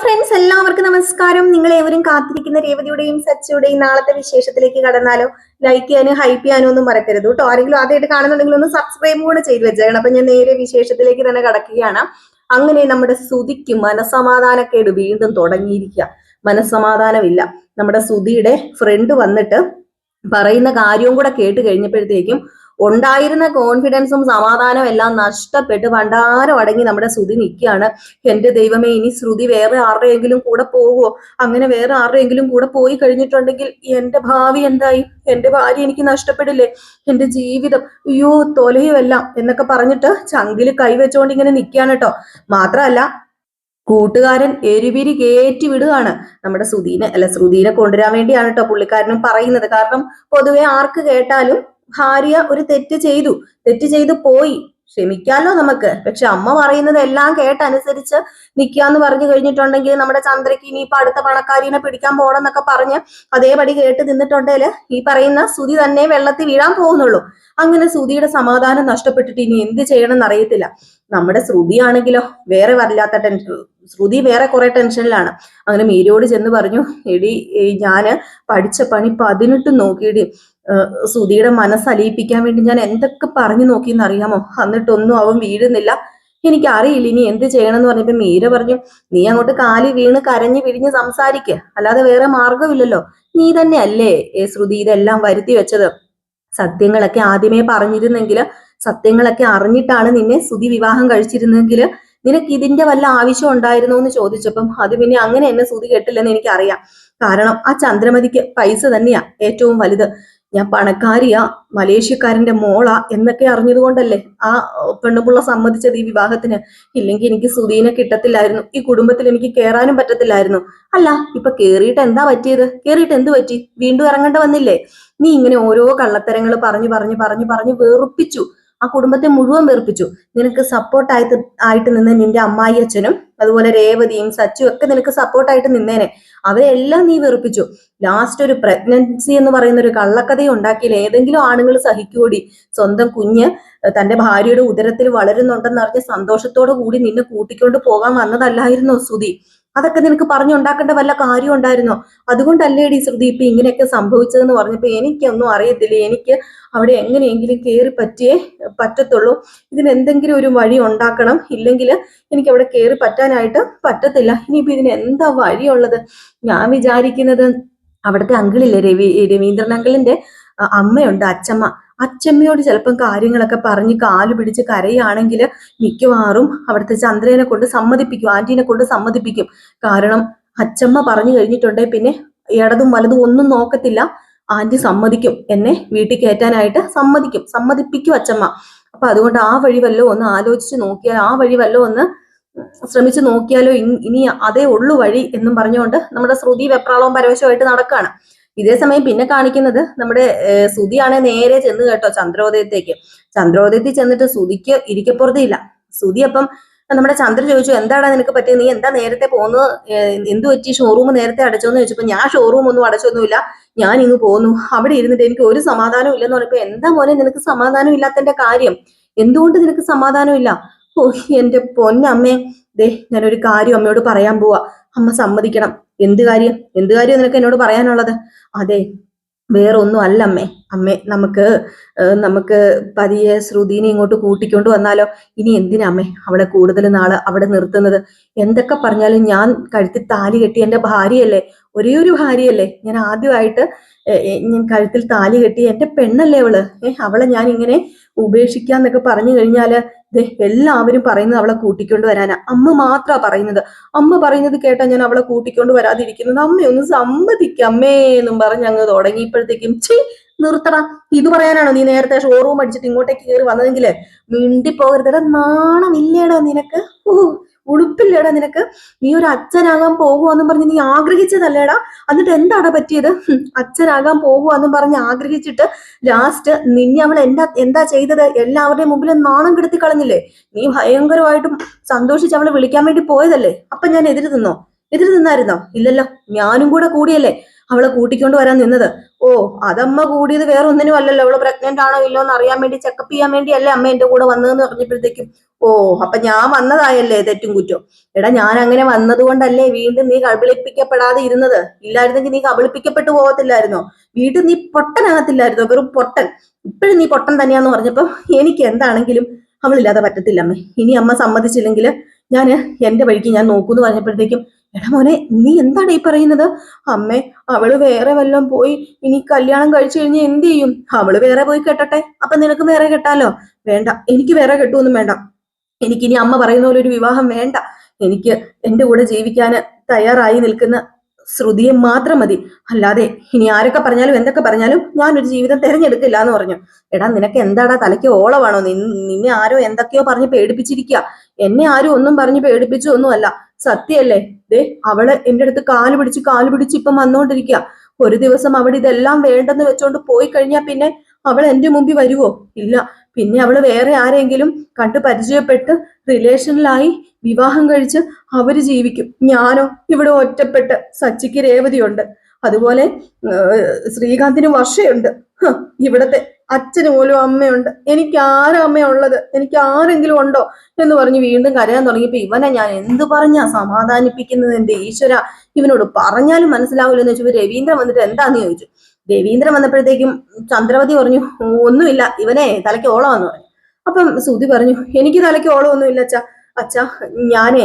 Friends, എല്ലാവർക്കും നമസ്കാരം. നിങ്ങൾ ഏവരും കാത്തിരിക്കുന്ന രേവതിയുടെയും സച്ചിയുടെയും നാളത്തെ വിശേഷത്തിലേക്ക് കടന്നാലോ? ലൈക്ക് ചെയ്യാനും ഹൈപ്പ് ചെയ്യാനും ഒന്നും മറക്കരുത് കേട്ടോ. ആരെങ്കിലും ആദ്യമായിട്ട് കാണുന്നുണ്ടെങ്കിൽ ഒന്ന് സബ്സ്ക്രൈബ് കൂടെ ചെയ്ത് വെച്ചേക്കണം. അപ്പൊ ഞാൻ നേരെ വിശേഷത്തിലേക്ക് തന്നെ കടക്കുകയാണ്. അങ്ങനെ നമ്മുടെ സുധിക്ക് മനസമാധാനക്കേട് വീണ്ടും തുടങ്ങിയിരിക്കുക. മനസമാധാനമില്ല. നമ്മുടെ സുധിയുടെ ഫ്രണ്ട് വന്നിട്ട് പറയുന്ന കാര്യവും കൂടെ കേട്ട് കഴിഞ്ഞപ്പോഴത്തേക്കും ഉണ്ടായിരുന്ന കോൺഫിഡൻസും സമാധാനവും എല്ലാം നഷ്ടപ്പെട്ട് ഭണ്ഡാരം അടങ്ങി നമ്മുടെ ശ്രുതി നിൽക്കുകയാണ്. എന്റെ ദൈവമേ, ഇനി ശ്രുതി വേറെ ആരുടെയെങ്കിലും കൂടെ പോവുമോ? അങ്ങനെ വേറെ ആരുടെയെങ്കിലും കൂടെ പോയി കഴിഞ്ഞിട്ടുണ്ടെങ്കിൽ എന്റെ ഭാവി എന്തായി? എന്റെ ഭാര്യ എനിക്ക് നഷ്ടപ്പെടില്ലേ? എന്റെ ജീവിതം അയ്യോ തൊലയുമെല്ലാം എന്നൊക്കെ പറഞ്ഞിട്ട് ചങ്കില് കൈവച്ചുകൊണ്ട് ഇങ്ങനെ നിൽക്കുകയാണ് കേട്ടോ. മാത്രമല്ല, കൂട്ടുകാരൻ എരിപിരി കയറ്റി വിടുകയാണ് നമ്മുടെ ശ്രുതിനെ കൊണ്ടുവരാൻ വേണ്ടിയാണ് കേട്ടോ പുള്ളിക്കാരനും പറയുന്നത്. കാരണം പൊതുവെ ആർക്ക് കേട്ടാലും ഭാര്യ ഒരു തെറ്റ് ചെയ്തു പോയി, ക്ഷമിക്കാലോ നമുക്ക്. പക്ഷെ അമ്മ പറയുന്നത് എല്ലാം കേട്ടനുസരിച്ച് നിൽക്കാന്ന് പറഞ്ഞു കഴിഞ്ഞിട്ടുണ്ടെങ്കിൽ നമ്മുടെ ചന്ദ്രയ്ക്ക് ഇനിയിപ്പൊ അടുത്ത പണക്കാരിനെ പിടിക്കാൻ പോകണമെന്നൊക്കെ പറഞ്ഞ് അതേപടി കേട്ട് നിന്നിട്ടുണ്ടെങ്കിൽ ഈ പറയുന്ന ശ്രുതി തന്നെ വെള്ളത്തിൽ വീഴാൻ പോകുന്നുള്ളൂ. അങ്ങനെ ശ്രുതിയുടെ സമാധാനം നഷ്ടപ്പെട്ടിട്ട് ഇനി എന്ത് ചെയ്യണമെന്ന് അറിയത്തില്ല. നമ്മുടെ ശ്രുതിയാണെങ്കിലോ വേറെ വല്ലാത്ത ശ്രുതി വേറെ കുറെ ടെൻഷനിലാണ്. അങ്ങനെ മീരയോട് ചെന്ന് പറഞ്ഞു, എടി ഞാന് പഠിച്ച പണി 18 നോക്കിയിടി, ശ്രുതിയുടെ മനസ്സലിയിപ്പിക്കാൻ വേണ്ടി ഞാൻ എന്തൊക്കെ പറഞ്ഞു നോക്കിയെന്ന് അറിയാമോ? എന്നിട്ടൊന്നും അവൻ വീഴുന്നില്ല. എനിക്കറിയില്ല ഇനി എന്ത് ചെയ്യണം എന്ന് പറഞ്ഞപ്പോ മീര പറഞ്ഞു, നീ അങ്ങോട്ട് കാലി വീണ് കരഞ്ഞു പിഴിഞ്ഞ് സംസാരിക്കുക, അല്ലാതെ വേറെ മാർഗമില്ലല്ലോ. നീ തന്നെ അല്ലേ ശ്രുതി ഇതെല്ലാം വരുത്തി വെച്ചത്. സത്യങ്ങളൊക്കെ ആദ്യമേ പറഞ്ഞിരുന്നെങ്കിൽ, സത്യങ്ങളൊക്കെ അറിഞ്ഞിട്ടാണ് നിന്നെ ശ്രുതി വിവാഹം കഴിച്ചിരുന്നെങ്കിൽ നിനക്ക് ഇതിന്റെ വല്ല ആവശ്യം ഉണ്ടായിരുന്നോ എന്ന് ചോദിച്ചപ്പം അത് പിന്നെ അങ്ങനെ എന്നെ ശ്രുതി കേട്ടില്ലെന്ന് എനിക്കറിയാം. കാരണം ആ ചന്ദ്രമതിക്ക് പൈസ തന്നെയാ ഏറ്റവും വലുത്. ഞാൻ പണക്കാരിയാ, മലേഷ്യക്കാരന്റെ മോളാ എന്നൊക്കെ അറിഞ്ഞതുകൊണ്ടല്ലേ ആ പെണ്ണുപിള്ള സമ്മതിച്ചത് ഈ വിവാഹത്തിന്. ഇല്ലെങ്കിൽ എനിക്ക് ശ്രുതിനെ കിട്ടത്തില്ലായിരുന്നു, ഈ കുടുംബത്തിൽ എനിക്ക് കേറാനും പറ്റത്തില്ലായിരുന്നു. അല്ല, ഇപ്പൊ കേറിയിട്ട് എന്താ പറ്റിയത്? കേറിയിട്ട് എന്ത് പറ്റി? വീണ്ടും ഇറങ്ങേണ്ട വന്നില്ലേ? നീ ഇങ്ങനെ ഓരോ കള്ളത്തരങ്ങൾ പറഞ്ഞു വെറുപ്പിച്ചു, ആ കുടുംബത്തെ മുഴുവൻ വെറുപ്പിച്ചു. നിനക്ക് സപ്പോർട്ടായിട്ട് നിന്ന് നിന്റെ അമ്മായി അച്ഛനും അതുപോലെ രേവതിയും സച്ചും ഒക്കെ നിനക്ക് സപ്പോർട്ടായിട്ട് നിന്നേനെ, അവരെല്ലാം നീ വെറുപ്പിച്ചു. ലാസ്റ്റ് ഒരു പ്രഗ്നൻസി എന്ന് പറയുന്ന ഒരു കള്ളക്കഥയും ഉണ്ടാക്കിയില്ല. ഏതെങ്കിലും ആണുങ്ങൾ സഹിക്കൂടി? സ്വന്തം കുഞ്ഞ് തന്റെ ഭാര്യയുടെ ഉദരത്തിൽ വളരുന്നുണ്ടെന്ന് അറിഞ്ഞ് സന്തോഷത്തോടു കൂടി നിന്നെ കൂട്ടിക്കൊണ്ട് പോകാൻ വന്നതല്ലായിരുന്നോ ശ്രുതി? അതൊക്കെ നിനക്ക് പറഞ്ഞുണ്ടാക്കേണ്ട വല്ല കാര്യം ഉണ്ടായിരുന്നോ? അതുകൊണ്ടല്ലേടി ശ്രുതി ഇപ്പൊ ഇങ്ങനെയൊക്കെ സംഭവിച്ചതെന്ന് പറഞ്ഞപ്പോ എനിക്കൊന്നും അറിയത്തില്ല, എനിക്ക് അവിടെ എങ്ങനെയെങ്കിലും കയറി പറ്റത്തുള്ളൂ, ഇതിന് എന്തെങ്കിലും ഒരു വഴി ഉണ്ടാക്കണം, ഇല്ലെങ്കിൽ എനിക്ക് അവിടെ കയറി പറ്റാനായിട്ട് പറ്റത്തില്ല. ഇനിയിപ്പോ ഇതിന് എന്താ വഴിയുള്ളത്? ഞാൻ വിചാരിക്കുന്നത് അവിടുത്തെ അങ്കിളില്ലേ, രവീന്ദ്രൻ അങ്കിളിന്റെ അമ്മയുണ്ട്, അച്ചമ്മയോട് ചിലപ്പം കാര്യങ്ങളൊക്കെ പറഞ്ഞ് കാല് പിടിച്ച് കരയാണെങ്കിൽ മിക്കവാറും അവിടുത്തെ ചന്ദ്രനെ കൊണ്ട് സമ്മതിപ്പിക്കും, ആന്റീനെ കൊണ്ട് സമ്മതിപ്പിക്കും. കാരണം അച്ചമ്മ പറഞ്ഞു കഴിഞ്ഞിട്ടുണ്ടെങ്കിൽ പിന്നെ ഇടതും വലതും ഒന്നും നോക്കത്തില്ല, ആന്റി സമ്മതിക്കും, എന്നെ വീട്ടിൽ കയറ്റാനായിട്ട് സമ്മതിപ്പിക്കും അച്ചമ്മ. അപ്പൊ അതുകൊണ്ട് ആ വഴി വല്ലോ ഒന്ന് ആലോചിച്ച് നോക്കിയാൽ, ആ വഴി വല്ലോ ഒന്ന് ശ്രമിച്ചു നോക്കിയാലോ, ഇനി അതേ ഉള്ളു വഴി എന്നും പറഞ്ഞുകൊണ്ട് നമ്മുടെ ശ്രുതി വെപ്രാളവും പരവശമായിട്ട് നടക്കുകയാണ്. ഇതേ സമയം പിന്നെ കാണിക്കുന്നത് നമ്മുടെ ശ്രുതിയാണെ നേരെ ചെന്ന് കേട്ടോ ചന്ദ്രോദയത്തിൽ ചെന്നിട്ട് ശ്രുതിക്ക് ഇരിക്കപ്പുറത്തില്ല. ശ്രുതി അപ്പം നമ്മുടെ ചന്ദ്ര ചോദിച്ചു, എന്താടാ നിനക്ക് പറ്റിയത്? നീ എന്താ നേരത്തെ പോകുന്നത്? എന്തു പറ്റി? ഷോറൂം നേരത്തെ അടച്ചോന്ന് ചോദിച്ചപ്പോ, ഞാൻ ഷോറൂം ഒന്നും അടച്ചൊന്നുമില്ല, ഞാൻ ഇങ്ങ് പോന്നു, അവിടെ ഇരുന്നിട്ട് എനിക്ക് ഒരു സമാധാനം ഇല്ലെന്ന് പറഞ്ഞപ്പോ, എന്താ മോനെ നിനക്ക് സമാധാനം ഇല്ലാത്തതിന്റെ കാര്യം? എന്തുകൊണ്ട് നിനക്ക് സമാധാനം ഇല്ല? ഓ എന്റെ പൊന്നമ്മേ, ഞാനൊരു കാര്യം അമ്മയോട് പറയാൻ പോവാ, അമ്മ സമ്മതിക്കണം. എന്ത് കാര്യം നിനക്ക് എന്നോട് പറയാനുള്ളത്? അതെ, വേറെ ഒന്നും അല്ല അമ്മേ, നമുക്ക് പതിയെ ശ്രുതിനെ ഇങ്ങോട്ട് കൂട്ടിക്കൊണ്ട് വന്നാലോ? ഇനി എന്തിനാ അമ്മേ അവളെ കൂടുതൽ നാള് അവിടെ നിർത്തുന്നത്? എന്തൊക്കെ പറഞ്ഞാലും ഞാൻ കഴുത്തിൽ താലി കെട്ടി എന്റെ ഭാര്യയല്ലേ, ഒരേ ഒരു ഭാര്യയല്ലേ, ഞാൻ ആദ്യമായിട്ട് ഞാൻ കഴുത്തിൽ താലി കെട്ടി എന്റെ പെണ്ണല്ലേ അവളെ ഞാൻ ഇങ്ങനെ ഉപേക്ഷിക്കാന്നൊക്കെ പറഞ്ഞു കഴിഞ്ഞാല് എല്ലാവരും പറയുന്നത് അവളെ കൂട്ടിക്കൊണ്ട് വരാനാ. അമ്മ പറയുന്നത് കേട്ടാ ഞാൻ അവളെ കൂട്ടിക്കൊണ്ട് വരാതിരിക്കുന്നത്. അമ്മയൊന്ന് സമ്മതിക്കമ്മേ എന്നും പറഞ്ഞ് അങ്ങ് തുടങ്ങിയപ്പോഴത്തേക്കും നിർത്തടാ, ഇത് പറയാനാണോ നീ നേരത്തെ ഷോറൂം അടിച്ചിട്ട് ഇങ്ങോട്ടേക്ക് കയറി വന്നതെങ്കില്? മിണ്ടിപ്പോകരുതടാ, നാണമില്ലേടാ നിനക്ക്? ഉടുപ്പില്ലേടാ നിനക്ക്? നീ ഒരു അച്ഛനാകാൻ പോകുവാന്നും പറഞ്ഞ് നീ ആഗ്രഹിച്ചതല്ലേടാ? എന്നിട്ട് എന്താടാ പറ്റിയത്? അച്ഛനാകാൻ പോകുവാന്നും പറഞ്ഞ് ആഗ്രഹിച്ചിട്ട് ലാസ്റ്റ് നിന്നെ അവൾ എന്താ ചെയ്തത്? എല്ലാവരുടെയും മുമ്പിൽ നാണം കെടുത്തി കളഞ്ഞില്ലേ? നീ ഭയങ്കരമായിട്ടും സന്തോഷിച്ച് അവളെ വിളിക്കാൻ വേണ്ടി പോയതല്ലേ? അപ്പൊ ഞാൻ എതിര് നിന്നായിരുന്നോ? ഇല്ലല്ലോ, ഞാനും കൂടെ കൂടിയല്ലേ. അവളെ കൂട്ടിക്കൊണ്ട് വരാൻ നിന്നത്. ഓ, അതമ്മ കൂടിയത് വേറെ ഒന്നിനും അല്ലല്ലോ, അവള് പ്രഗ്നന്റ് ആണോ ഇല്ലോ എന്ന് അറിയാൻ വേണ്ടി, ചെക്കപ്പ് ചെയ്യാൻ വേണ്ടിയല്ലേ അമ്മ എന്റെ കൂടെ വന്നതെന്ന് പറഞ്ഞപ്പോഴത്തേക്കും ഓ, അപ്പൊ ഞാൻ വന്നതായല്ലേ തെറ്റും കുറ്റം. എടാ, ഞാൻ അങ്ങനെ വന്നതുകൊണ്ടല്ലേ വീണ്ടും നീ കബളിപ്പിക്കപ്പെടാതെ ഇരുന്നത്. ഇല്ലായിരുന്നെങ്കിൽ നീ കബളിപ്പിക്കപ്പെട്ടു പോകത്തില്ലായിരുന്നോ? വീട്ടിൽ നീ പൊട്ടനാകത്തില്ലായിരുന്നോ? വെറും പൊട്ടൻ. ഇപ്പോഴും നീ പൊട്ടൻ തന്നെയാന്ന് പറഞ്ഞപ്പോ എനിക്ക് എന്താണെങ്കിലും അവളില്ലാതെ പറ്റത്തില്ല അമ്മേ. ഇനി അമ്മ സമ്മതിച്ചില്ലെങ്കിൽ ഞാൻ എന്റെ വഴിക്ക് ഞാൻ നോക്കൂന്ന് പറഞ്ഞപ്പോഴത്തേക്കും എടാ മോനെ, നീ എന്താണ് ഈ പറയുന്നത്? അമ്മേ, അവള് വേറെ വല്ലതും പോയി ഇനി കല്യാണം കഴിച്ചു കഴിഞ്ഞാൽ എന്ത് ചെയ്യും? അവള് വേറെ പോയി കെട്ടട്ടെ, അപ്പൊ നിനക്ക് വേറെ കെട്ടാലോ? വേണ്ട, എനിക്ക് വേറെ കെട്ടുമൊന്നും വേണ്ട. എനിക്കിനി അമ്മ പറയുന്ന പോലെ ഒരു വിവാഹം വേണ്ട. എനിക്ക് എന്റെ കൂടെ ജീവിക്കാന് തയ്യാറായി നിൽക്കുന്ന ശ്രുതിയെ മാത്രം മതി. അല്ലാതെ ഇനി ആരൊക്കെ പറഞ്ഞാലും എന്തൊക്കെ പറഞ്ഞാലും ഞാനൊരു ജീവിതം തിരഞ്ഞെടുക്കില്ല എന്ന് പറഞ്ഞു. എടാ, നിനക്ക് എന്താടാ തലയ്ക്ക് ഓളമാണോ? നിന്നെ ആരോ എന്തൊക്കെയോ പറഞ്ഞ് പേടിപ്പിച്ചിരിക്കുക. എന്നെ ആരും ഒന്നും പറഞ്ഞ് പേടിപ്പിച്ചൊന്നുമല്ല, സത്യല്ലേ. ദേ, അവള് എന്റെ അടുത്ത് കാല് പിടിച്ച് ഇപ്പം വന്നോണ്ടിരിക്കുക. ഒരു ദിവസം അവിടെ ഇതെല്ലാം വേണ്ടെന്ന് വെച്ചോണ്ട് പോയി കഴിഞ്ഞാൽ പിന്നെ അവൾ എന്റെ മുമ്പിൽ വരുവോ? ഇല്ല. പിന്നെ അവള് വേറെ ആരെങ്കിലും കണ്ട് പരിചയപ്പെട്ട് റിലേഷനിലായി വിവാഹം കഴിച്ച് അവര് ജീവിക്കും. ഞാനോ ഇവിടെ ഒറ്റപ്പെട്ട്. സച്ചിക്ക് രേവതിയുണ്ട്, അതുപോലെ ശ്രീകാന്തിന് വർഷയുണ്ട്, ഇവിടത്തെ അച്ഛന് പോലും അമ്മയുണ്ട്. എനിക്ക് ആരാ അമ്മയുള്ളത്? എനിക്ക് ആരെങ്കിലും ഉണ്ടോ എന്ന് പറഞ്ഞ് വീണ്ടും കരയാൻ തുടങ്ങിയപ്പോ ഇവനെ ഞാൻ എന്ത് പറഞ്ഞാ സമാധാനിപ്പിക്കുന്നത്? എന്റെ ഈശ്വര, ഇവനോട് പറഞ്ഞാലും മനസ്സിലാവില്ലെന്ന് വെച്ചു. രവീന്ദ്രൻ വന്നിട്ട് എന്താന്ന് ചോദിച്ചു. രവീന്ദ്രൻ വന്നപ്പോഴത്തേക്കും ചന്ദ്രവതി പറഞ്ഞു, ഒന്നുമില്ല, ഇവനെ തലയ്ക്ക് ഓളമാന്ന് പറഞ്ഞു. അപ്പം ശ്രുതി പറഞ്ഞു, എനിക്ക് തലയ്ക്ക് ഓളമൊന്നുമില്ല അച്ഛാ. അച്ഛാ, ഞാനേ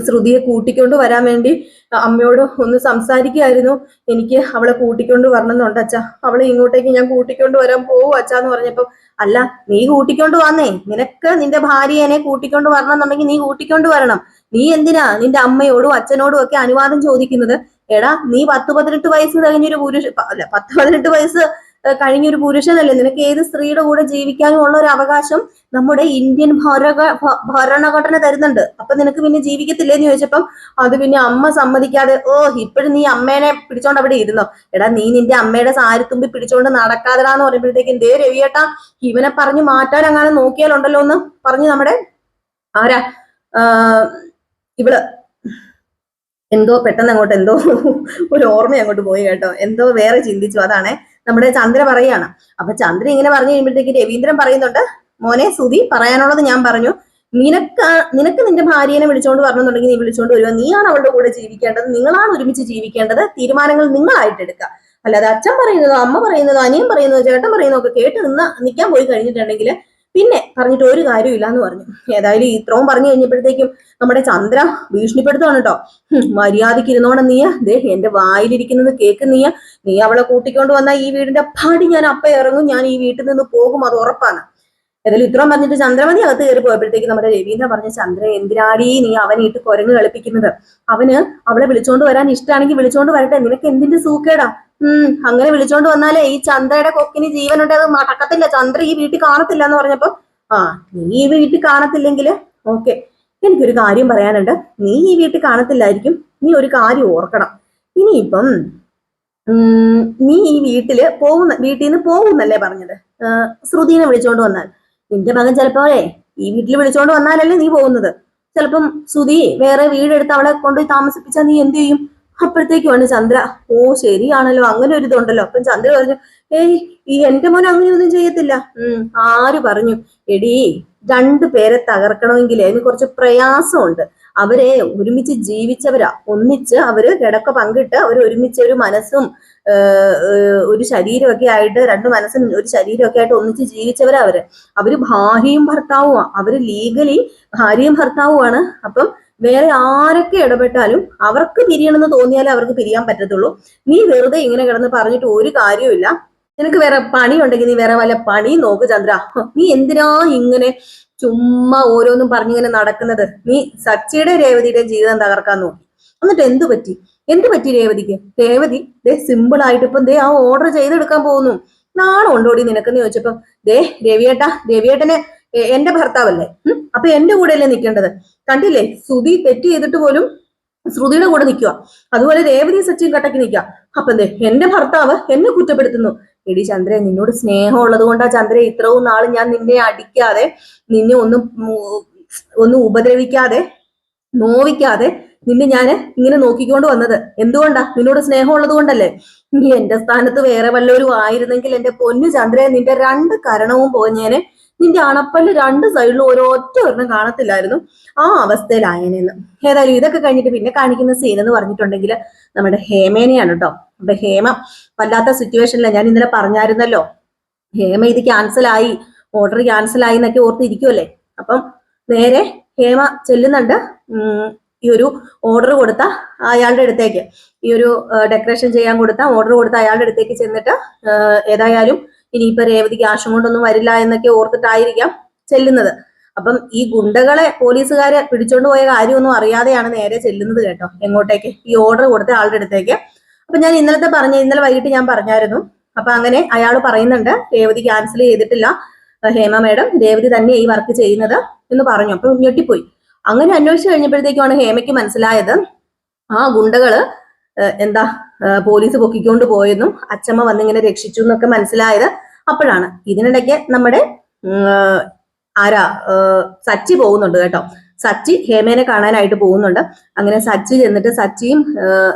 ശ്രുതിയെ കൂട്ടിക്കൊണ്ട് വരാൻ വേണ്ടി അമ്മയോട് ഒന്ന് സംസാരിക്കുകയായിരുന്നു. എനിക്ക് അവളെ കൂട്ടിക്കൊണ്ട് വരണമെന്നുണ്ട് അച്ഛാ. അവളെ ഇങ്ങോട്ടേക്ക് ഞാൻ കൂട്ടിക്കൊണ്ട് വരാൻ പോവും അച്ഛാന്ന് പറഞ്ഞപ്പോ, അല്ല, നീ കൂട്ടിക്കൊണ്ട് വന്നേ, നിനക്ക് നിന്റെ ഭാര്യനെ കൂട്ടിക്കൊണ്ട് വരണം എന്നുണ്ടെങ്കിൽ നീ കൂട്ടിക്കൊണ്ട് വരണം. നീ എന്തിനാ നിന്റെ അമ്മയോടും അച്ഛനോടും ഒക്കെ അനുവാദം ചോദിക്കുന്നത്? എടാ, നീ 10-18 വയസ്സ് കഴിഞ്ഞൊരു അല്ല 10-18 വയസ്സ് കഴിഞ്ഞൊരു പുരുഷനല്ലേ. നിനക്ക് ഏത് സ്ത്രീയുടെ കൂടെ ജീവിക്കാനും ഉള്ള ഒരു അവകാശം നമ്മുടെ ഇന്ത്യൻ ഭരണഘടന തരുന്നുണ്ട്. അപ്പൊ നിനക്ക് പിന്നെ ജീവിക്കത്തില്ലേന്ന് ചോദിച്ചപ്പം അത് പിന്നെ അമ്മ സമ്മതിക്കാതെ, ഓ, ഇപ്പോഴും നീ അമ്മേനെ പിടിച്ചോണ്ട് അവിടെ ഇരുന്നോ? എടാ, നീ നിന്റെ അമ്മയുടെ സാരിത്തുമ്പി പിടിച്ചോണ്ട് നടക്കാതെടാന്ന് പറയുമ്പോഴത്തേക്കും ദേ രവിയേട്ടാ, ഇവനെ പറഞ്ഞു മാറ്റാൻ അങ്ങനെ നോക്കിയാലുണ്ടല്ലോ എന്ന് പറഞ്ഞ് നമ്മുടെ ആരാ ഇവള് എന്തോ പെട്ടെന്ന് അങ്ങോട്ട് എന്തോ ഒരു ഓർമ്മ അങ്ങോട്ട് പോയി കേട്ടോ. എന്തോ വേറെ ചിന്തിച്ചു. അതാണ് നമ്മുടെ ചന്ദ്ര പറയാണ്. അപ്പൊ ചന്ദ്ര ഇങ്ങനെ പറഞ്ഞു കഴിയുമ്പോഴത്തേക്ക് രവീന്ദ്രൻ പറയുന്നുണ്ട്, മോനെ സുധി, പറയാനുള്ളത് ഞാൻ പറഞ്ഞു. നിനക്ക് നിന്റെ ഭാര്യനെ വിളിച്ചോണ്ട് വരണമെന്നുണ്ടെങ്കിൽ നീ വിളിച്ചോണ്ട് വരിക. നീയാണ് അവളുടെ കൂടെ ജീവിക്കേണ്ടത്, നിങ്ങളാണ് ഒരുമിച്ച് ജീവിക്കേണ്ടത്. തീരുമാനങ്ങൾ നിങ്ങളായിട്ട് എടുക്കുക. അല്ലാതെ അച്ഛൻ പറയുന്നതോ അമ്മ പറയുന്നതോ അനിയൻ പറയുന്നതോ ചേട്ടൻ പറയുന്നതോ ഒക്കെ കേട്ട് നിൽക്കാൻ പോയി കഴിഞ്ഞിട്ടുണ്ടെങ്കിൽ പിന്നെ പറഞ്ഞിട്ട് ഒരു കാര്യമില്ല എന്ന് പറഞ്ഞു. ഏതായാലും ഇത്രയും പറഞ്ഞു കഴിഞ്ഞപ്പോഴത്തേക്കും നമ്മുടെ ചന്ദ്ര ഭീഷണിപ്പെടുത്തുവാണ് കേട്ടോ. മര്യാദയ്ക്ക് ഇരുന്നോണം നീ, ദേ എന്റെ വായിലിരിക്കുന്നത് കേക്ക് നീ അവളെ കൂട്ടിക്കൊണ്ട് വന്നാൽ ഈ വീടിന്റെ പടി ഞാൻ അപ്പ ഇറങ്ങും, ഞാൻ ഈ വീട്ടിൽ നിന്ന് പോകും, അത് ഉറപ്പാണ്. ഏതായാലും ഇത്രയും പറഞ്ഞിട്ട് ചന്ദ്രമതി അകത്ത് കയറി പോയപ്പോഴത്തേക്ക് നമ്മുടെ രവീന്ദ്രൻ പറഞ്ഞ, ചന്ദ്ര എന്തിനാടി നീ അവനിട്ട് കുരങ്ങ് കളിപ്പിക്കുന്നത്? അവന് അവളെ വിളിച്ചോണ്ട് വരാൻ ഇഷ്ടമാണെങ്കിൽ വിളിച്ചോണ്ട് വരട്ടെ, നിനക്ക് എന്തിന്റെ സൂക്കേടാ? അങ്ങനെ വിളിച്ചോണ്ട് വന്നാലേ ഈ ചന്ദ്രയുടെ കൊക്കിന് ജീവനുണ്ട്, അത് നടക്കത്തില്ല. ചന്ദ്ര ഈ വീട്ടിൽ കാണത്തില്ല എന്ന് പറഞ്ഞപ്പോ, നീ ഈ വീട്ടിൽ കാണത്തില്ലെങ്കിൽ ഓക്കെ, എനിക്കൊരു കാര്യം പറയാനുണ്ട്. നീ ഈ വീട്ടിൽ കാണത്തില്ലായിരിക്കും, നീ ഒരു കാര്യം ഓർക്കണം. ഇനിയിപ്പം നീ ഈ വീട്ടിൽ നിന്ന് പോകുന്നല്ലേ പറഞ്ഞത്? ശ്രുതിനെ വിളിച്ചോണ്ട് വന്നാൽ നിന്റെ മകൻ ചിലപ്പോഴേ ഈ വീട്ടിൽ വിളിച്ചോണ്ട് വന്നാലല്ലേ നീ പോകുന്നത്. ചിലപ്പം ശ്രുതി വേറെ വീടെടുത്ത് അവളെ കൊണ്ടുപോയി താമസിപ്പിച്ചാൽ നീ എന്ത് ചെയ്യും? അപ്പോഴത്തേക്കുമാണ് ചന്ദ്ര, ഓ ശരിയാണല്ലോ, അങ്ങനെ ഒരു ഇതുണ്ടല്ലോ. അപ്പം ചന്ദ്ര പറഞ്ഞു, ഈ എന്റെ മോൻ അങ്ങനെയൊന്നും ചെയ്യത്തില്ല. ആര് പറഞ്ഞു? എടീ, 2 പേരെ തകർക്കണമെങ്കിൽ അതിന് കുറച്ച് പ്രയാസമുണ്ട്. അവരെ ഒരുമിച്ച് ജീവിച്ചവരാ, ഒന്നിച്ച് അവര് കിടക്ക പങ്കിട്ട് അവർ ഒരുമിച്ച് ഒരു മനസ്സും ഒരു ശരീരമൊക്കെ ആയിട്ട്, 2 മനസ്സും ഒരു ശരീരമൊക്കെ ആയിട്ട് ഒന്നിച്ച് ജീവിച്ചവരാ അവര് ഭാര്യയും ഭർത്താവുമാണ്. അവര് ലീഗലി ഭാര്യയും ഭർത്താവുമാണ്. അപ്പം വേറെ ആരൊക്കെ ഇടപെട്ടാലും അവർക്ക് പിരിയണമെന്ന് തോന്നിയാലേ അവർക്ക് പിരിയാൻ പറ്റത്തുള്ളൂ. നീ വെറുതെ ഇങ്ങനെ കിടന്ന് പറഞ്ഞിട്ട് ഒരു കാര്യമില്ല. നിനക്ക് വേറെ പണി ഉണ്ടെങ്കിൽ നീ വേറെ വല്ല പണി നോക്ക് ചന്ദ്ര. നീ എന്തിനാ ഇങ്ങനെ ചുമ്മാ ഓരോന്നും പറഞ്ഞിങ്ങനെ നടക്കുന്നത്? നീ സച്ചിയുടെ രേവതിയുടെ ജീവിതം തകർക്കാൻ നോക്കി, എന്നിട്ട് എന്ത് പറ്റി രേവതിക്ക്? രേവതി സിമ്പിൾ ആയിട്ട് ഇപ്പം ആ ഓർഡർ ചെയ്തെടുക്കാൻ പോകുന്നു. നാളെ ഉണ്ടോടി നിനക്കെന്ന് ചോദിച്ചപ്പം, രവിയേട്ടനെ എന്റെ ഭർത്താവല്ലേ, അപ്പൊ എന്റെ കൂടെയല്ലേ നിൽക്കേണ്ടത്? കണ്ടില്ലേ, ശ്രുതി തെറ്റ് ചെയ്തിട്ട് പോലും ശ്രുതിയുടെ കൂടെ നിൽക്കുക. അതുപോലെ രേവതി സച്ചിൻ കട്ടക്ക് നിൽക്കുക. അപ്പൊ എന്റെ ഭർത്താവ് എന്നെ കുറ്റപ്പെടുത്തുന്നു. എടി ചന്ദ്ര, നിന്നോട് സ്നേഹം ഉള്ളത് കൊണ്ടാ ചന്ദ്ര ഇത്രയും നാൾ ഞാൻ നിന്നെ അടിക്കാതെ, നിന്നെ ഒന്നും ഉപദ്രവിക്കാതെ നോവിക്കാതെ നിന്നെ ഞാൻ ഇങ്ങനെ നോക്കിക്കൊണ്ട് വന്നത് എന്തുകൊണ്ടാ? നിന്നോട് സ്നേഹമുള്ളത് കൊണ്ടല്ലേ? നീ എന്റെ സ്ഥാനത്ത് വേറെ വല്ലവരും ആയിരുന്നെങ്കിൽ എന്റെ പൊന്നു ചന്ദ്രൻ നിന്റെ രണ്ട് കരണവും പോഞ്ഞേനെ. നിന്റെ അണപ്പല്ല് രണ്ട് സൈഡിലും ഒരൊറ്റ ഒരെണ്ണം കാണത്തില്ലായിരുന്നു. ആ അവസ്ഥയിലായനെന്ന്. ഏതായാലും ഇതൊക്കെ കഴിഞ്ഞിട്ട് പിന്നെ കാണിക്കുന്ന സീൻ എന്ന് പറഞ്ഞിട്ടുണ്ടെങ്കിൽ നമ്മുടെ ഹേമേനെയാണ് കേട്ടോ. അപ്പൊ ഹേമ വല്ലാത്ത സിറ്റുവേഷനില്ല. ഞാൻ ഇന്നലെ പറഞ്ഞായിരുന്നല്ലോ, ഹേമ ഇത് ക്യാൻസലായി, ഓർഡർ ക്യാൻസലായി എന്നൊക്കെ ഓർത്തിരിക്കുമല്ലേ. അപ്പം നേരെ ഹേമ ചെല്ലുന്നുണ്ട് ഈ ഒരു ഓർഡർ കൊടുത്ത അയാളുടെ അടുത്തേക്ക്, ഈ ഒരു ഡെക്കറേഷൻ ചെയ്യാൻ കൊടുത്ത ഓർഡർ കൊടുത്ത അയാളുടെ അടുത്തേക്ക് ചെന്നിട്ട് ഏതായാലും ഇനിയിപ്പോ രേവതി ക്യാഷും കൊണ്ടൊന്നും വരില്ല എന്നൊക്കെ ഓർത്തിട്ടായിരിക്കാം ചെല്ലുന്നത്. അപ്പം ഈ ഗുണ്ടകളെ പോലീസുകാരെ പിടിച്ചോണ്ട് പോയ കാര്യമൊന്നും അറിയാതെയാണ് നേരെ ചെല്ലുന്നത് കേട്ടോ. എങ്ങോട്ടേക്ക്? ഈ ഓർഡർ കൊടുത്ത ആളുടെ അടുത്തേക്ക്. അപ്പൊ ഞാൻ ഇന്നലെ വൈകിട്ട് ഞാൻ പറഞ്ഞായിരുന്നു. അപ്പൊ അങ്ങനെ അയാൾ പറയുന്നുണ്ട് രേവതി ക്യാൻസൽ ചെയ്തിട്ടില്ല ഹേമ മേഡം, രേവതി തന്നെ ഈ വർക്ക് ചെയ്യുന്നത് എന്ന് പറഞ്ഞു. അപ്പൊ ഞെട്ടിപ്പോയി. അങ്ങനെ അന്വേഷിച്ച് കഴിഞ്ഞപ്പോഴത്തേക്കുമാണ് ഹേമയ്ക്ക് മനസ്സിലായത് ആ ഗുണ്ടകള് എന്താ പോലീസ് പൊക്കിക്കൊണ്ട് പോയെന്നും അച്ചമ്മ വന്നിങ്ങനെ രക്ഷിച്ചു എന്നൊക്കെ മനസ്സിലായത് അപ്പോഴാണ്. ഇതിനിടയ്ക്ക് നമ്മുടെ സച്ചി പോകുന്നുണ്ട് കേട്ടോ. സച്ചി ഹേമേനെ കാണാനായിട്ട് പോകുന്നുണ്ട്. അങ്ങനെ സച്ചി ചെന്നിട്ട് സച്ചിയും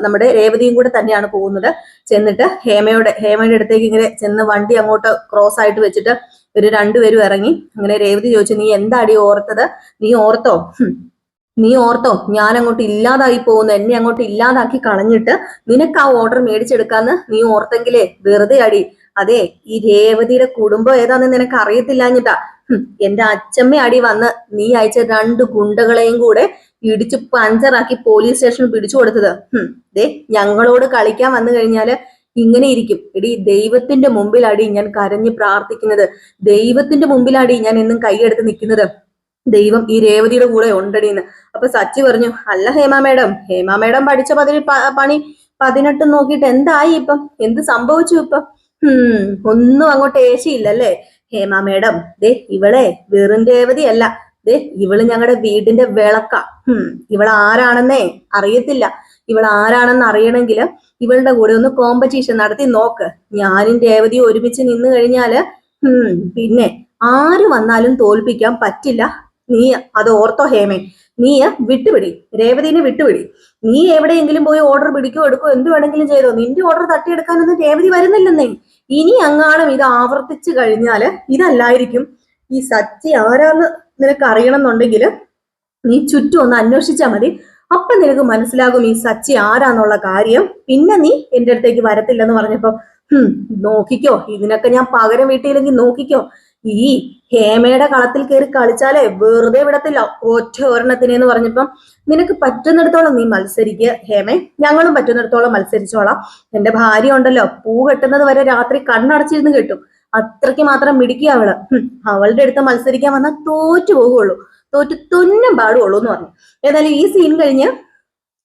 നമ്മുടെ രേവതിയും കൂടെ തന്നെയാണ് പോകുന്നത്. ചെന്നിട്ട് ഹേമയുടെ അടുത്തേക്ക് ഇങ്ങനെ ചെന്ന് വണ്ടി അങ്ങോട്ട് ക്രോസ് ആയിട്ട് വെച്ചിട്ട് ഒരു രണ്ടുപേരും ഇറങ്ങി. അങ്ങനെ രേവതി ചോദിച്ചു, നീ എന്താടി ഓർത്തത്? നീ ഓർത്തോ ഞാൻ അങ്ങോട്ട് ഇല്ലാതായി പോകുന്നു, എന്നെ അങ്ങോട്ട് ഇല്ലാതാക്കി കളഞ്ഞിട്ട് നിനക്ക് ആ ഓർഡർ മേടിച്ചെടുക്കാന്ന് നീ ഓർത്തെങ്കിലേ വെറുതെ അടി. അതെ, ഈ രേവതിയുടെ കുടുംബം ഏതാന്ന് നിനക്ക് അറിയത്തില്ലാഞ്ഞിട്ടാ എന്റെ അച്ഛമ്മ അടി വന്ന് നീ അയച്ച രണ്ട് ഗുണ്ടകളെയും കൂടെ ഇടിച്ച് പഞ്ചറാക്കി പോലീസ് സ്റ്റേഷനിൽ പിടിച്ചു കൊടുത്തത്. ദേ ഞങ്ങളോട് കളിക്കാൻ വന്നു കഴിഞ്ഞാല് ഇങ്ങനെ ഇരിക്കും. എടി ദൈവത്തിന്റെ മുമ്പിലാടി ഞാൻ കരഞ്ഞ് പ്രാർത്ഥിക്കുന്നത്, ദൈവത്തിന്റെ മുമ്പിലാടി ഞാൻ എന്നും കൈയെടുത്ത് നിൽക്കുന്നത്. ദൈവം ഈ രേവതിയുടെ കൂടെ ഉണ്ടടിന്ന്. അപ്പൊ സച്ചി പറഞ്ഞു, അല്ല ഹേമ മേഡം പഠിച്ച പണി 18 നോക്കിയിട്ട് എന്തായി ഇപ്പം? എന്ത് സംഭവിച്ചു ഇപ്പം? ഒന്നും അങ്ങോട്ട് ഏശിയില്ലല്ലേ ഹേമ മേഡം? ദേ ഇവളെ വെറും രേവതി അല്ല, ദേ ഇവള് ഞങ്ങളുടെ വീടിന്റെ വിളക്ക. ഇവൾ ആരാണെന്നേ അറിയത്തില്ല. ഇവൾ ആരാണെന്ന് അറിയണമെങ്കിൽ ഇവളുടെ കൂടെ ഒന്ന് കോമ്പറ്റീഷൻ നടത്തി നോക്ക്. ഞാനും രേവതിയും ഒരുമിച്ച് നിന്ന് കഴിഞ്ഞാല് പിന്നെ ആര് വന്നാലും തോൽപ്പിക്കാൻ പറ്റില്ല. നീ അത് ഓർത്തോ ഹേമേ. നീ വിട്ടുപിടി, രേവതിനെ വിട്ടുപിടി. നീ എവിടെയെങ്കിലും പോയി ഓർഡർ പിടിക്കോ എടുക്കോ എന്ത് വേണമെങ്കിലും ചെയ്തോ, നിന്റെ ഓർഡർ തട്ടിയെടുക്കാനൊന്നും രേവതി വരുന്നില്ലെന്നേ. ഇനി അങ്ങാണം ഇത് ആവർത്തിച്ചു കഴിഞ്ഞാല് ഇതല്ലായിരിക്കും ഈ സച്ചി ആരാന്ന് നിനക്ക് അറിയണം എന്നുണ്ടെങ്കിൽ നീ ചുറ്റും ഒന്ന് അന്വേഷിച്ചാൽ മതി. അപ്പൊ നിനക്ക് മനസ്സിലാകും ഈ സച്ചി ആരാന്നുള്ള കാര്യം. പിന്നെ നീ എന്റെ അടുത്തേക്ക് വരത്തില്ലെന്ന് പറഞ്ഞപ്പോ നോക്കിക്കോ, ഇതിനൊക്കെ ഞാൻ പകരം വീട്ടിയില്ലെങ്കിൽ നോക്കിക്കോ. ഈ ഹേമയുടെ കളത്തിൽ കയറി കളിച്ചാലേ വെറുതെ വിടത്തില്ല ഒറ്റ ഒരെണ്ണത്തിനെന്ന് പറഞ്ഞപ്പം നിനക്ക് പറ്റുന്നിടത്തോളം നീ മത്സരിക്കുക ഹേമേ, ഞങ്ങളും പറ്റുന്നിടത്തോളം മത്സരിച്ചോളാം. എന്റെ ഭാര്യ ഉണ്ടല്ലോ, പൂ കെട്ടുന്നത് വരെ രാത്രി കണ്ണടച്ചിരുന്ന് കെട്ടും. അത്രയ്ക്ക് മാത്രം മിടിക്കുക അവള്. അവളുടെ അടുത്ത് മത്സരിക്കാൻ വന്നാൽ തോറ്റു പോകുള്ളൂ, തോറ്റു തുന്നം പാടുള്ളൂ എന്ന് പറഞ്ഞു. ഏതായാലും ഈ സീൻ കഴിഞ്ഞ്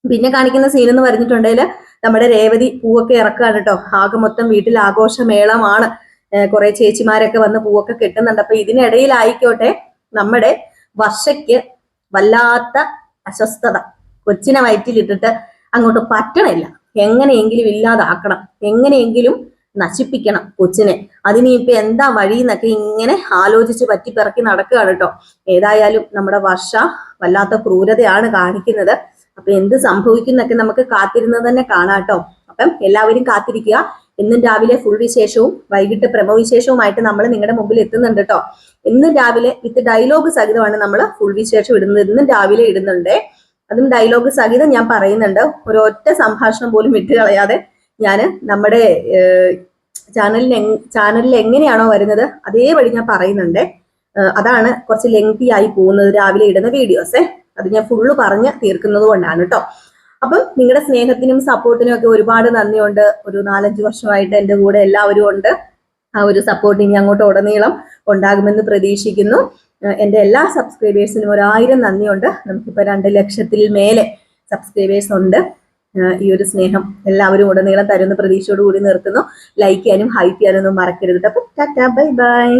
പിന്നെ കാണിക്കുന്ന സീൻ എന്ന് പറഞ്ഞിട്ടുണ്ടെങ്കിൽ നമ്മുടെ രേവതി പൂവൊക്കെ ഇറക്കുകയാണ് കേട്ടോ. ആകെ മൊത്തം വീട്ടിൽ ആഘോഷമേളമാണ്. കുറെ ചേച്ചിമാരൊക്കെ വന്ന് പൂവൊക്കെ കെട്ടുന്നുണ്ട്. അപ്പൊ ഇതിനിടയിലായിക്കോട്ടെ നമ്മുടെ വർഷയ്ക്ക് വല്ലാത്ത അസ്വസ്ഥത. കൊച്ചിനെ വയറ്റിലിട്ടിട്ട് അങ്ങോട്ട് പറ്റണില്ല. എങ്ങനെയെങ്കിലും ഇല്ലാതാക്കണം, എങ്ങനെയെങ്കിലും നശിപ്പിക്കണം കൊച്ചിനെ. അതിനിപ്പോ എന്താ വഴി എന്നൊക്കെ ഇങ്ങനെ ആലോചിച്ച് പറ്റിപ്പിറക്കി നടക്കുകയാണ് കേട്ടോ. ഏതായാലും നമ്മുടെ വർഷ വല്ലാത്ത ക്രൂരതയാണ് കാണിക്കുന്നത്. അപ്പൊ എന്ത് സംഭവിക്കുന്നൊക്കെ നമുക്ക് കാത്തിരുന്നത് തന്നെ കാണാട്ടോ. അപ്പം എല്ലാവരും കാത്തിരിക്കുക. ഇന്നും രാവിലെ ഫുൾ വിശേഷവും വൈകിട്ട് പ്രമോ വിശേഷവുമായിട്ട് നമ്മൾ നിങ്ങളുടെ മുമ്പിൽ എത്തുന്നുണ്ട് കേട്ടോ. ഇന്നും രാവിലെ വിത്ത് ഡയലോഗ് സഹിതമാണ് നമ്മൾ ഫുൾ വിശേഷം ഇടുന്നത്. ഇന്നും രാവിലെ ഇടുന്നുണ്ട്, അതും ഡയലോഗ് സഹിതം ഞാൻ പറയുന്നുണ്ട്. ഒരൊറ്റ സംഭാഷണം പോലും വിട്ട് കളയാതെ ഞാൻ നമ്മുടെ ചാനലിൽ എങ്ങനെയാണോ വരുന്നത് അതേപടി ഞാൻ പറയുന്നുണ്ട്. അതാണ് കുറച്ച് ലെങ്തി ആയി പോകുന്നത് രാവിലെ ഇടുന്ന വീഡിയോസേ. അത് ഞാൻ ഫുള്ള് പറഞ്ഞ് തീർക്കുന്നത് കൊണ്ടാണ് കേട്ടോ. അപ്പം നിങ്ങളുടെ സ്നേഹത്തിനും സപ്പോർട്ടിനും ഒക്കെ ഒരുപാട് നന്ദിയുണ്ട്. ഒരു 4-5 വർഷമായിട്ട് എൻ്റെ കൂടെ എല്ലാവരും ഉണ്ട്. ആ ഒരു സപ്പോർട്ട് ഇനി അങ്ങോട്ട് ഉടനീളം ഉണ്ടാകുമെന്ന് പ്രതീക്ഷിക്കുന്നു. എൻ്റെ എല്ലാ സബ്സ്ക്രൈബേഴ്സിനും 1000 നന്ദിയുണ്ട്. നമുക്കിപ്പോൾ 2 ലക്ഷത്തിൽ മേലെ സബ്സ്ക്രൈബേഴ്സ് ഉണ്ട്. ഈ ഒരു സ്നേഹം എല്ലാവരും ഉടനീളം തരുന്ന പ്രതീക്ഷയോട് കൂടി നിർത്തുന്നു. ലൈക്ക് ചെയ്യാനും ഹൈപ്പ് ചെയ്യാനും ഒന്നും മറക്കരുത്. അപ്പം ടാറ്റാ, ബൈ ബൈ.